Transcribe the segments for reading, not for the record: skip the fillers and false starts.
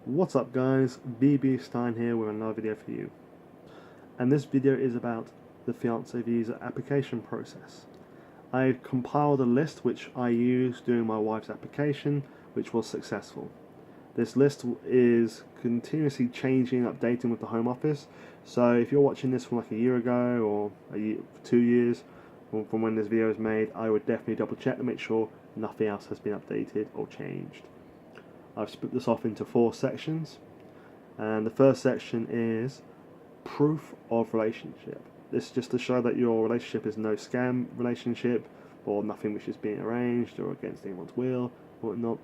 What's up guys, vbstein here with another video for you. And this video is about the FIANCE visa application process. I compiled a list which I used during my wife's application, which was successful. This list is continuously changing, updating with the Home Office. So if you're watching this from like a year ago or 2 years from when this video is made, I would definitely double check to make sure nothing else has been updated or changed. I've split this off into 4 sections, and the first section is proof of relationship. This is just to show that your relationship is no scam relationship or nothing which is being arranged or against anyone's will or whatnot.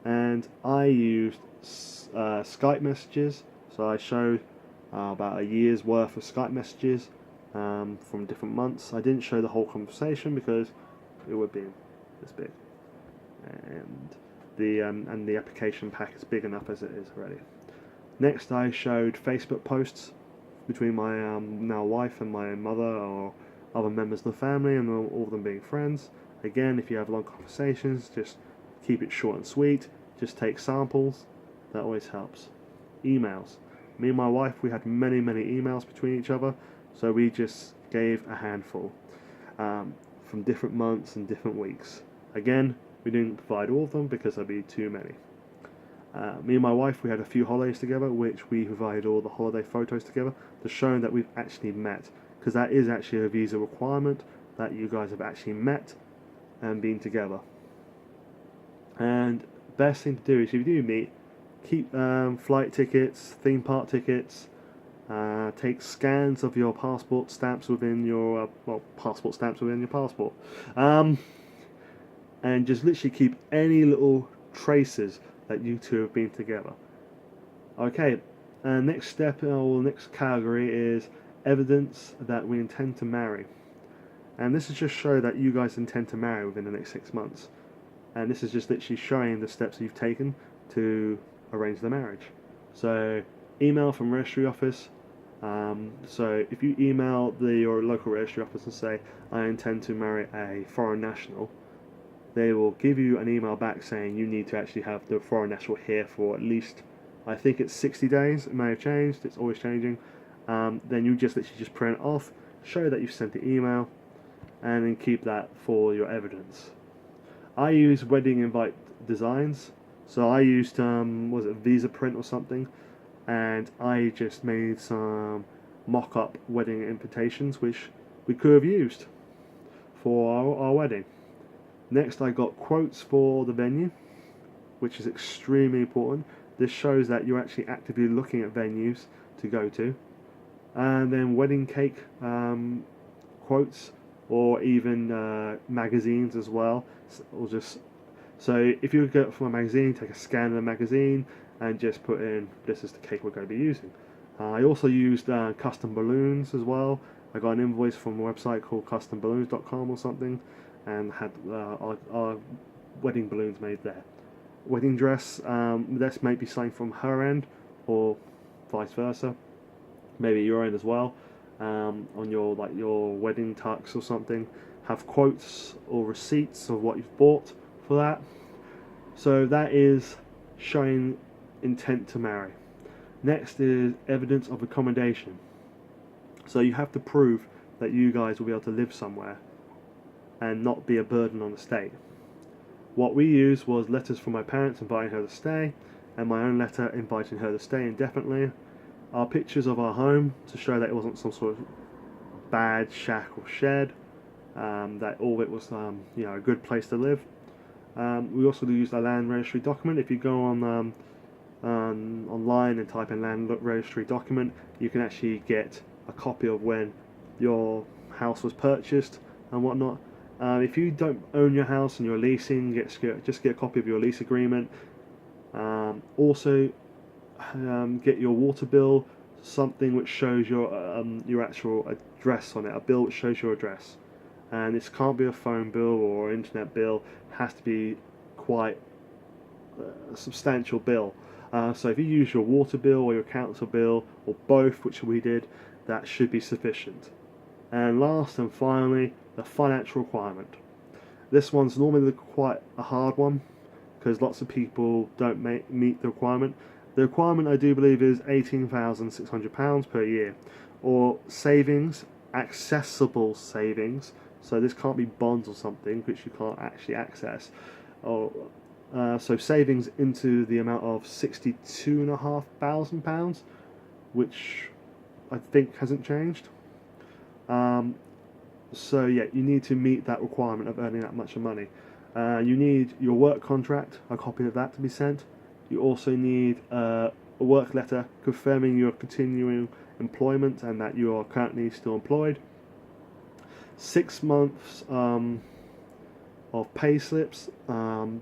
And I used Skype messages, so I showed about a year's worth of Skype messages from different months. I didn't show the whole conversation because it would be this big, and the application pack is big enough as it is already. Next, I showed Facebook posts between my now wife and my mother or other members of the family, and all of them being friends. Again, if you have long conversations, just keep it short and sweet. Just take samples. That always helps. Emails. Me and my wife, we had many emails between each other, so we just gave a handful from different months and different weeks. Again, we didn't provide all of them because there'd be too many. Me and my wife, we had a few holidays together, which we provided all the holiday photos together to show that we've actually met, because that is actually a visa requirement, that you guys have actually met and been together. And best thing to do is, if you do meet, keep flight tickets, theme park tickets, take scans of your passport stamps within your passport stamps within your passport, and just literally keep any little traces that you two have been together. Okay, and next step or next category is evidence that we intend to marry. And this is just show that you guys intend to marry within the next 6 months. And this is just literally showing the steps you've taken to arrange the marriage. So, email from Registry Office. So if you email your local Registry Office and say, I intend to marry a foreign national, they will give you an email back saying you need to actually have the foreign national here for at least, I think it's 60 days, it may have changed, it's always changing. Then you just literally just print it off, show that you've sent the email, and then keep that for your evidence. I use wedding invite designs, so I used, was it Visa print or something, and I just made some mock-up wedding invitations which we could have used for our wedding. Next, I got quotes for the venue, which is extremely important. This shows that you're actually actively looking at venues to go to. And then wedding cake quotes, or even magazines as well. So if you go from a magazine, take a scan of the magazine and just put in, this is the cake we're going to be using. I also used custom balloons as well. I got an invoice from a website called customballoons.com or something, and had our wedding balloons made there. Wedding dress, this may be something from her end, or vice versa, maybe your end as well. On your wedding tux or something, have quotes or receipts of what you've bought for that. So that is showing intent to marry. Next is evidence of accommodation. So you have to prove that you guys will be able to live somewhere and not be a burden on the state. What we used was letters from my parents inviting her to stay, and my own letter inviting her to stay indefinitely. Our pictures of our home to show that it wasn't some sort of bad shack or shed, that all of it was a good place to live. We also used a land registry document. If you go on online and type in land registry document, you can actually get a copy of when your house was purchased and whatnot. If you don't own your house and you're leasing, just get a copy of your lease agreement. Also, get your water bill, something which shows your actual address on it, a bill which shows your address. And this can't be a phone bill or internet bill, it has to be quite a substantial bill. So if you use your water bill or your council bill, or both, which we did, that should be sufficient. And last and finally, the financial requirement. This one's normally quite a hard one because lots of people don't meet the requirement. The requirement, I do believe, is £18,600 per year, or savings, accessible savings. So this can't be bonds or something which you can't actually access. Or so savings into the amount of £62,500, which I think hasn't changed. So yeah, you need to meet that requirement of earning that much money. You need your work contract, a copy of that to be sent. You also need a work letter confirming your continuing employment and that you are currently still employed. 6 months of pay slips,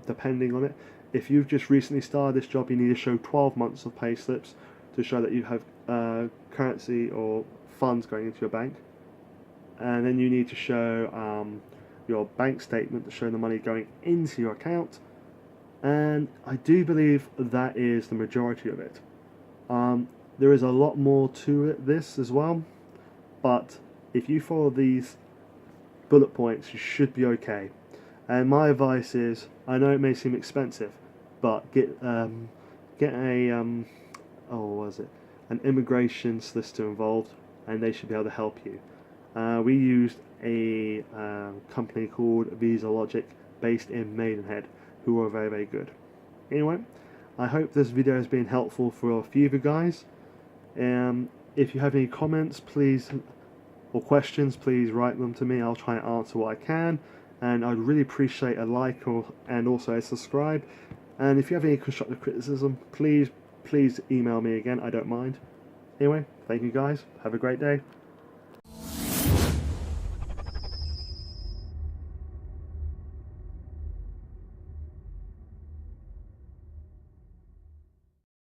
depending on it. If you've just recently started this job, you need to show 12 months of pay slips to show that you have currency or funds going into your bank. And then you need to show your bank statement to show the money going into your account. And I do believe that is the majority of it. There is a lot more to this as well, but if you follow these bullet points, you should be okay. And my advice is, I know it may seem expensive, but get a an immigration solicitor involved, and they should be able to help you. We used a company called Visa Logic based in Maidenhead, who are very, very good. Anyway, I hope this video has been helpful for a few of you guys. If you have any comments, please, or questions, please write them to me. I'll try and answer what I can, and I'd really appreciate a like and also a subscribe. And if you have any constructive criticism, please email me again. I don't mind. Anyway, thank you guys. Have a great day.